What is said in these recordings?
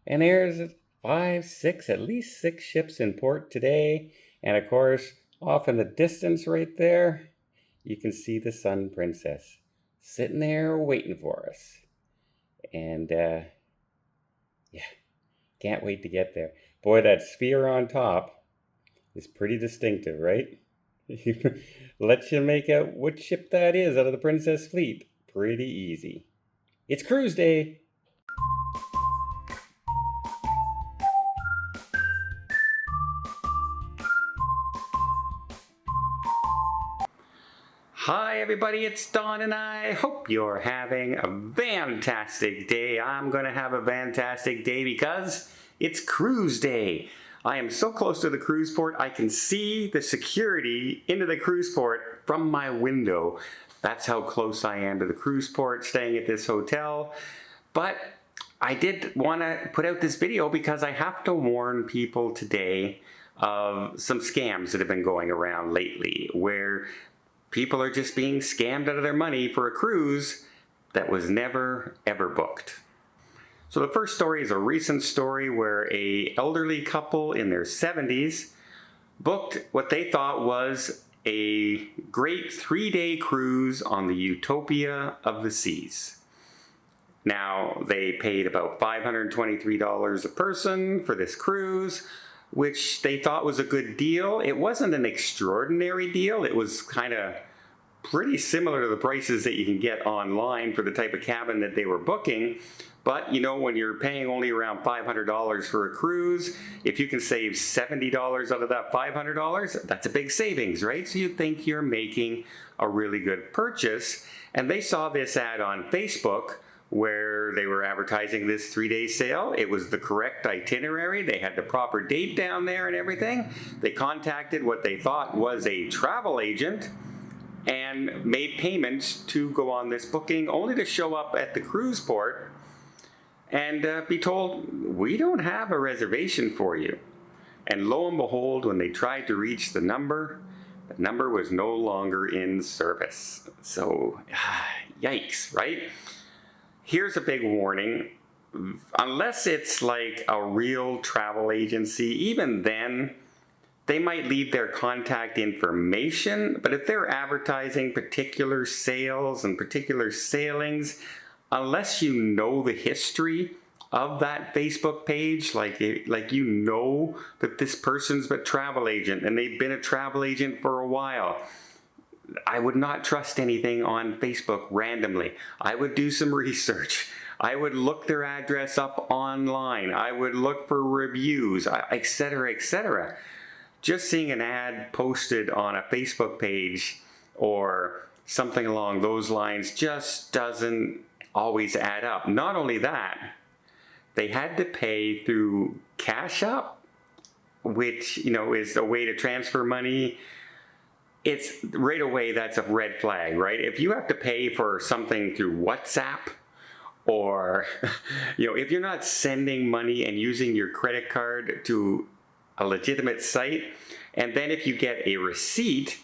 And there's five, six, at least six ships in port today. And of course, off in the distance right there, you can see the Sun Princess sitting there waiting for us. And yeah, can't wait to get there. Boy, that sphere on top is pretty distinctive, right? Let you make out which ship that is out of the Princess fleet. Pretty easy. It's cruise day. Hi everybody, it's Don and I hope you're having a fantastic day. I'm going to have a fantastic day because it's cruise day. I am so close to the cruise port, I can see the security into the cruise port from my window. That's how close I am to the cruise port, staying at this hotel. But I did want to put out this video because I have to warn people today of some scams that have been going around lately where people are just being scammed out of their money for a cruise that was never ever booked. So the first story is a recent story where an elderly couple in their 70s booked what they thought was a great 3-day cruise on the Utopia of the seas. Now, they paid about $523 a person for this cruise, which they thought was a good deal. It wasn't an extraordinary deal. It was kind of pretty similar to the prices that you can get online for the type of cabin that they were booking. But, you know, when you're paying only around $500 for a cruise, if you can save $70 out of that $500, that's a big savings, right? So you think you're making a really good purchase. And they saw this ad on Facebook where they were advertising this 3-day sale. It was the correct itinerary. They had the proper date down there and everything. They contacted what they thought was a travel agent and made payments to go on this booking, only to show up at the cruise port and be told, we don't have a reservation for you. And lo and behold, when they tried to reach the number was no longer in service. So, yikes, right? Here's a big warning. Unless it's like a real travel agency, even then, they might leave their contact information, but if they're advertising particular sales and particular sailings, unless you know the history of that Facebook page, like you know that this person's a travel agent and they've been a travel agent for a while, I would not trust anything on Facebook randomly. I would do some research. I would look their address up online. I would look for reviews, etc., etc. Just seeing an ad posted on a Facebook page or something along those lines just doesn't always add up. Not only that, they had to pay through Cash App, which, you know, is a way to transfer money. It's right away, that's a red flag, right? If you have to pay for something through WhatsApp, or, you know, if you're not sending money and using your credit card to a legitimate site, and then if you get a receipt,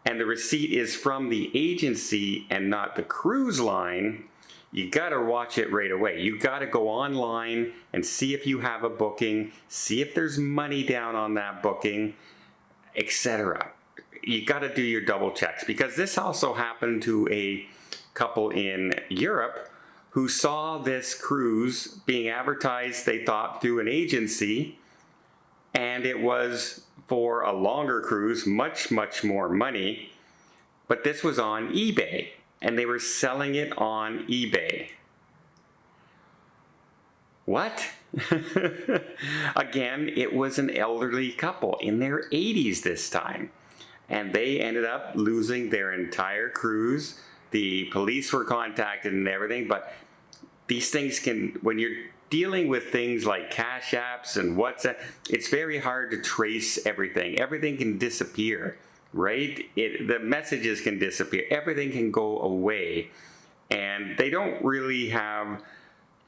and the receipt is from the agency and not the cruise line, you gotta watch it right away. You gotta go online and see if you have a booking, see if there's money down on that booking, etc. You gotta do your double checks, because this also happened to a couple in Europe who saw this cruise being advertised, they thought, through an agency, and it was for a longer cruise, much more money, but this was on eBay, and they were selling it on eBay. What? Again, it was an elderly couple in their 80s this time, and they ended up losing their entire cruise. The police were contacted and everything, but these things can, when you're dealing with things like Cash Apps and WhatsApp, it's very hard to trace everything. Everything can disappear, right? The messages can disappear. Everything can go away. And they don't really have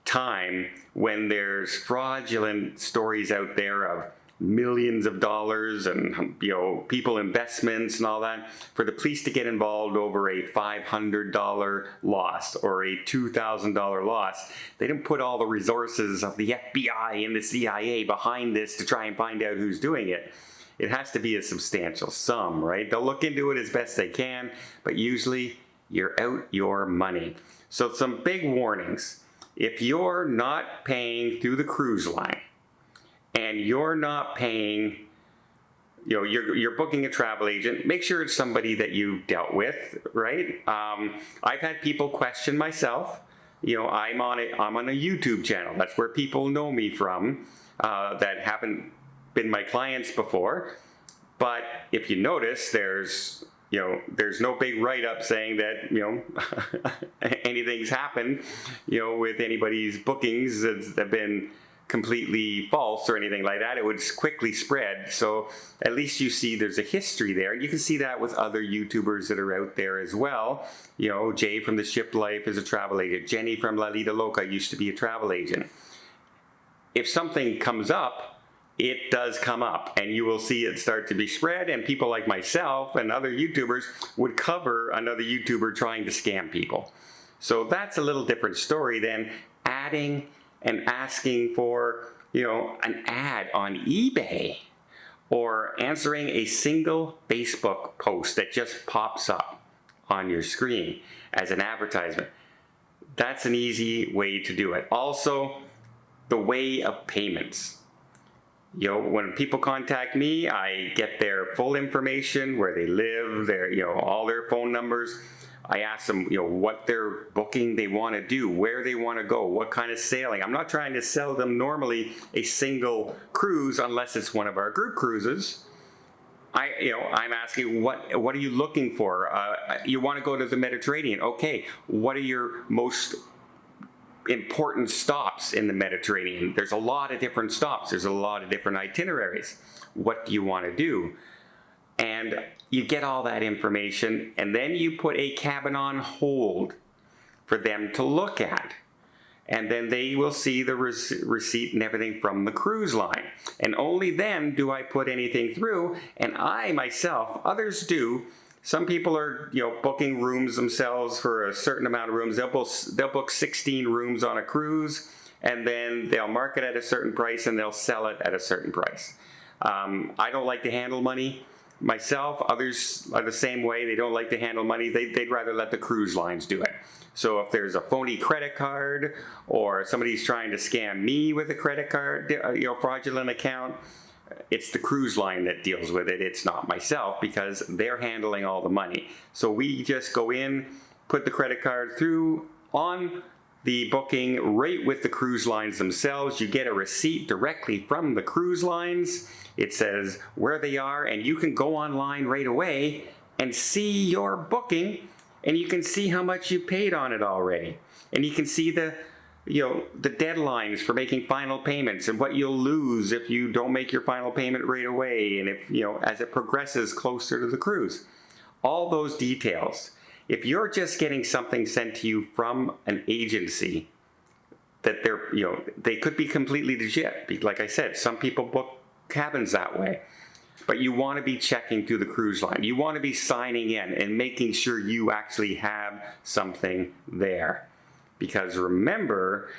time when there's fraudulent stories out there of millions of dollars and, you know, people investments and all that, for the police to get involved over a $500 loss or a $2,000 loss. They didn't put all the resources of the FBI and the CIA behind this to try and find out who's doing it. It has to be a substantial sum, right? They'll look into it as best they can, but usually you're out your money. So some big warnings. If you're not paying through the cruise line, and you're not paying, you know, you're booking a travel agent, make sure it's somebody that you dealt with, right? I've had people question myself. You know, I'm on a YouTube channel. That's where people know me from that haven't been my clients before. But if you notice, there's no big write-up saying that, you know, anything's happened, you know, with anybody's bookings that have been completely false or anything like that. It would quickly spread. So at least you see there's a history there. And you can see that with other YouTubers that are out there as well. You know, Jay from The Ship Life is a travel agent. Jenny from La Lita Loca used to be a travel agent. If something comes up, it does come up, and you will see it start to be spread, and people like myself and other YouTubers would cover another YouTuber trying to scam people. So that's a little different story than adding and asking for, you know, an ad on eBay or answering a single Facebook post that just pops up on your screen as an advertisement. That's an easy way to do it. Also, the way of payments. You know, when people contact me, I get their full information, where they live, their, you know, all their phone numbers. I ask them, you know, what their booking they want to do, where they want to go, what kind of sailing. I'm not trying to sell them normally a single cruise unless it's one of our group cruises. I'm asking, what are you looking for? You want to go to the Mediterranean. Okay, what are your most important stops in the Mediterranean? There's a lot of different stops. There's a lot of different itineraries. What do you want to do? And you get all that information, and then you put a cabin on hold for them to look at. And then they will see the receipt and everything from the cruise line. And only then do I put anything through. And I myself, others do. Some people are, you know, booking rooms themselves for a certain amount of rooms. They'll book 16 rooms on a cruise, and then they'll mark it at a certain price and they'll sell it at a certain price. I don't like to handle money myself. Others are the same way. They don't like to handle money. They'd rather let the cruise lines do it. So if there's a phony credit card, or somebody's trying to scam me with a credit card, you know, fraudulent account, it's the cruise line that deals with it. It's not myself, because they're handling all the money. So we just go in, put the credit card through on the booking right with the cruise lines themselves. You get a receipt directly from the cruise lines. It says where they are, and you can go online right away and see your booking, and you can see how much you paid on it already. And you can see the deadlines for making final payments and what you'll lose if you don't make your final payment right away, and if, you know, as it progresses closer to the cruise. All those details. If you're just getting something sent to you from an agency, that they could be completely legit. Like I said, some people book cabins that way. But you want to be checking through the cruise line. You want to be signing in and making sure you actually have something there. Because remember,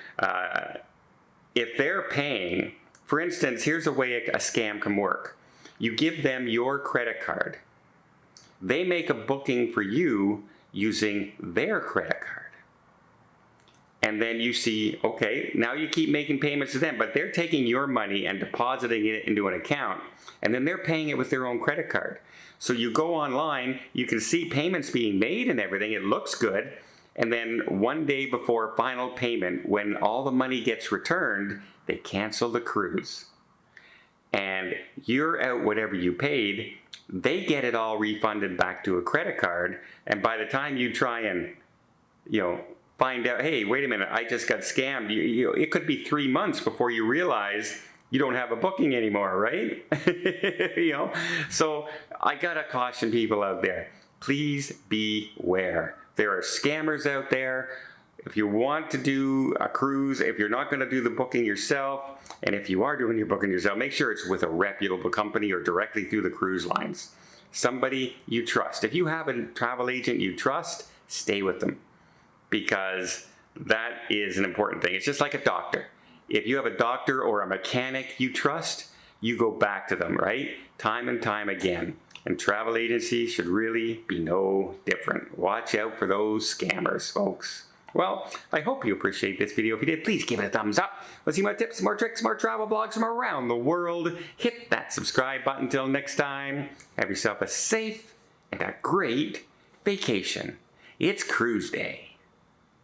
if they're paying, for instance, here's a way a scam can work. You give them your credit card. They make a booking for you using their credit card. And then you see, okay, now you keep making payments to them, but they're taking your money and depositing it into an account, and then they're paying it with their own credit card. So you go online, you can see payments being made and everything, it looks good, and then one day before final payment, when all the money gets returned, they cancel the cruise. And you're out whatever you paid, they get it all refunded back to a credit card, and by the time you try and, find out, hey, wait a minute, I just got scammed, it could be 3 months before you realize you don't have a booking anymore, right? So I gotta caution people out there, please beware. There are scammers out there. if you want to do a cruise, if you're not going to do the booking yourself, and if you are doing your booking yourself, make sure it's with a reputable company or directly through the cruise lines. Somebody you trust. If you have a travel agent you trust, stay with them, because that is an important thing. It's just like a doctor. If you have a doctor or a mechanic you trust, you go back to them, right? Time and time again. And travel agencies should really be no different. Watch out for those scammers, folks. Well, I hope you appreciate this video. If you did, please give it a thumbs up. Let's see more tips, more tricks, more travel vlogs from around the world. Hit that subscribe button. Until next time, have yourself a safe and a great vacation. It's cruise day.